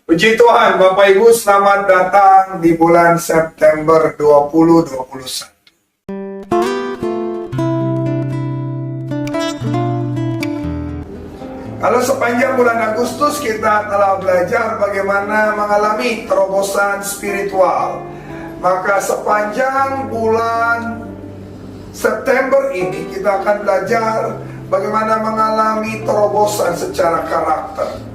Puji Tuhan, Bapak Ibu, selamat datang di bulan September 2021. Kalau sepanjang bulan Agustus kita telah belajar bagaimana mengalami terobosan spiritual, maka sepanjang bulan September ini kita akan belajar bagaimana mengalami terobosan secara karakter.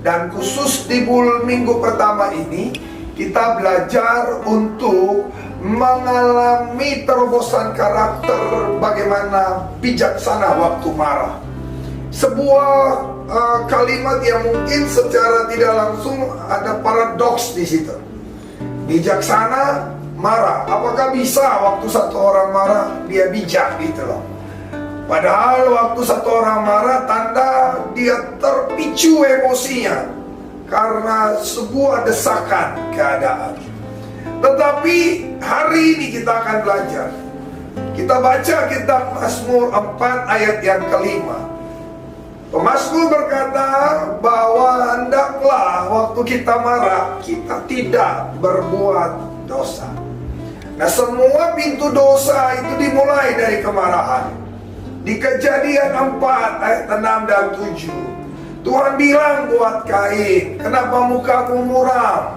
Dan khusus di minggu pertama ini kita belajar untuk mengalami terobosan karakter, bagaimana bijaksana waktu marah. Sebuah kalimat yang mungkin secara tidak langsung ada paradoks di situ. Bijaksana marah, apakah bisa waktu satu orang marah dia bijak gitu loh? Padahal waktu satu orang marah tanda dia terpicu emosinya karena sebuah desakan keadaan. Tetapi hari ini kita akan belajar. Kita baca kitab Mazmur 4 ayat yang kelima. Pemazmur berkata bahwa hendaklah waktu kita marah kita tidak berbuat dosa. Nah, semua pintu dosa itu dimulai dari kemarahan. Di Kejadian 4 ayat 6 dan 7 Tuhan bilang buat Kain, kenapa mukamu muram?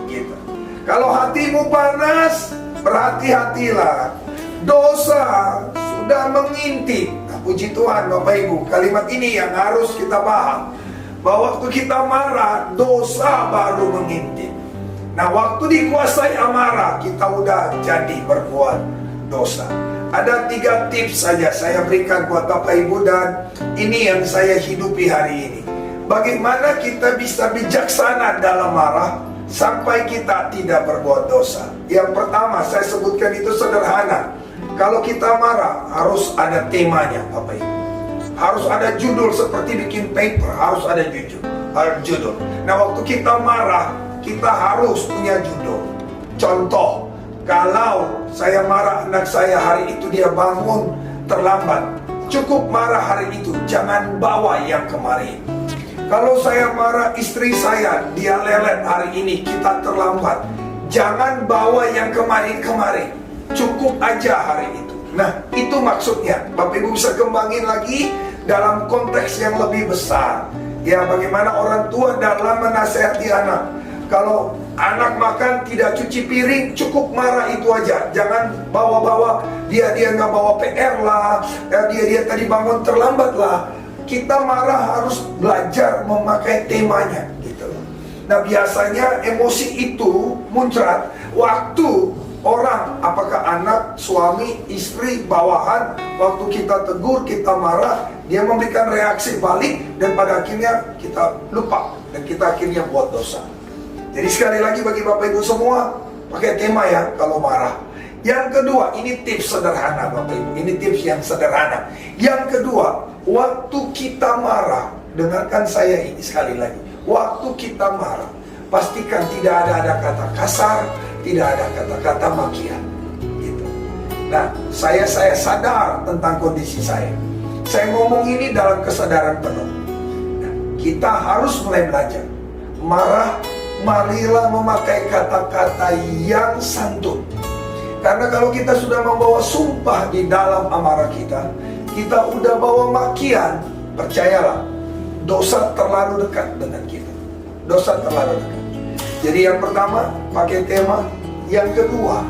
Gitu. Kalau hatimu panas, berhati-hatilah. Dosa sudah mengintip. Nah, puji Tuhan Bapak Ibu, kalimat ini yang harus kita paham, bahwa waktu kita marah, dosa baru mengintip. Nah, waktu dikuasai amarah, kita udah jadi berbuat dosa. Ada 3 tips saja saya berikan buat Bapak Ibu, dan ini yang saya hidupi hari ini. Bagaimana kita bisa bijaksana dalam marah sampai kita tidak berbuat dosa. Yang pertama saya sebutkan itu sederhana. Kalau kita marah harus ada temanya Bapak Ibu. Harus ada judul, seperti bikin paper harus ada judul. Nah, waktu kita marah kita harus punya judul. Contoh, kalau saya marah anak saya hari itu dia bangun terlambat, cukup marah hari itu, jangan bawa yang kemarin. Kalau saya marah istri saya, dia lelet hari ini, kita terlambat, jangan bawa yang kemarin-kemarin, cukup aja hari itu. Nah, itu maksudnya. Bapak Ibu bisa kembangin lagi dalam konteks yang lebih besar. Ya, bagaimana orang tua dalam menasehati anak. Kalau anak makan tidak cuci piring, cukup marah itu aja. Jangan bawa-bawa dia nggak bawa PR lah, dia tadi bangun terlambat lah. Kita marah harus belajar memakai temanya gitu. Nah, biasanya emosi itu muncrat waktu orang, apakah anak, suami, istri, bawahan, waktu kita tegur, kita marah, dia memberikan reaksi balik, dan pada akhirnya kita lupa dan kita akhirnya buat dosa. Jadi sekali lagi bagi Bapak Ibu semua, pakai tema ya kalau marah. Yang kedua, ini tips sederhana Bapak Ibu, ini tips yang sederhana. Yang kedua, waktu kita marah, dengarkan saya ini sekali lagi. Waktu kita marah, pastikan tidak ada kata kasar, tidak ada kata-kata makian. Gitu. Nah, saya sadar tentang kondisi saya. Saya ngomong ini dalam kesadaran penuh. Nah, kita harus mulai belajar. Marah, marilah memakai kata-kata yang santun. Karena kalau kita sudah membawa sumpah di dalam amarah kita udah bawa makian, percayalah, dosa terlalu dekat dengan kita. Dosa terlalu dekat. Jadi yang pertama, pakai tema. Yang kedua,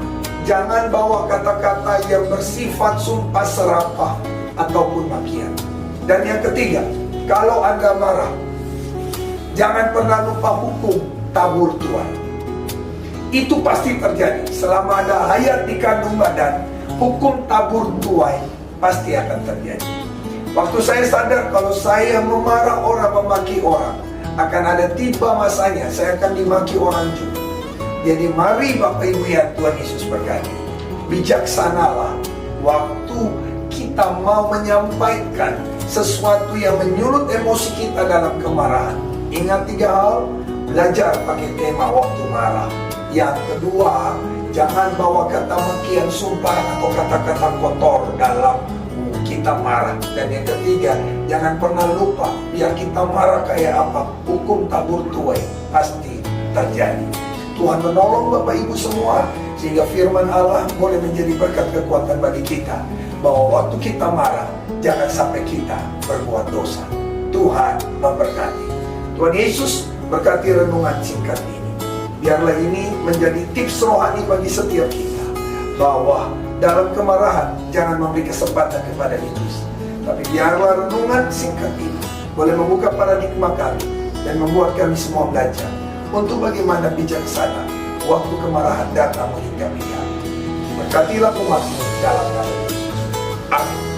jangan bawa kata-kata yang bersifat sumpah serapah ataupun makian. Dan yang ketiga, kalau Anda marah, jangan pernah lupa hukum tabur tuai. Itu pasti terjadi. Selama ada hayat di kandung badan, hukum tabur tuai pasti akan terjadi. Waktu saya sadar kalau saya memarah orang, memaki orang, akan ada tiba masanya saya akan dimaki orang juga. Jadi mari Bapak Ibu ya, Tuhan Yesus berkati. Bijaksanalah waktu kita mau menyampaikan sesuatu yang menyulut emosi kita dalam kemarahan. Ingat 3 hal. Belajar pakai tema waktu marah. Yang kedua, jangan bawa kata makian, sumpah atau kata-kata kotor dalam kita marah. Dan yang ketiga, jangan pernah lupa, biar kita marah kayak apa, hukum tabur tuai pasti terjadi. Tuhan menolong Bapak Ibu semua, sehingga firman Allah boleh menjadi berkat kekuatan bagi kita, bahwa waktu kita marah, jangan sampai kita berbuat dosa. Tuhan memberkati. Tuhan Yesus berkati renungan singkat ini. Biarlah ini menjadi tips rohani bagi setiap kita, bahwa dalam kemarahan jangan memberi kesempatan kepada iblis. Tapi biarlah renungan singkat ini boleh membuka paradigma kami dan membuat kami semua belajar untuk bagaimana bijaksana waktu kemarahan datang menghinggapi kami. Berkatilah umatmu dalam nama Yesus. Amin.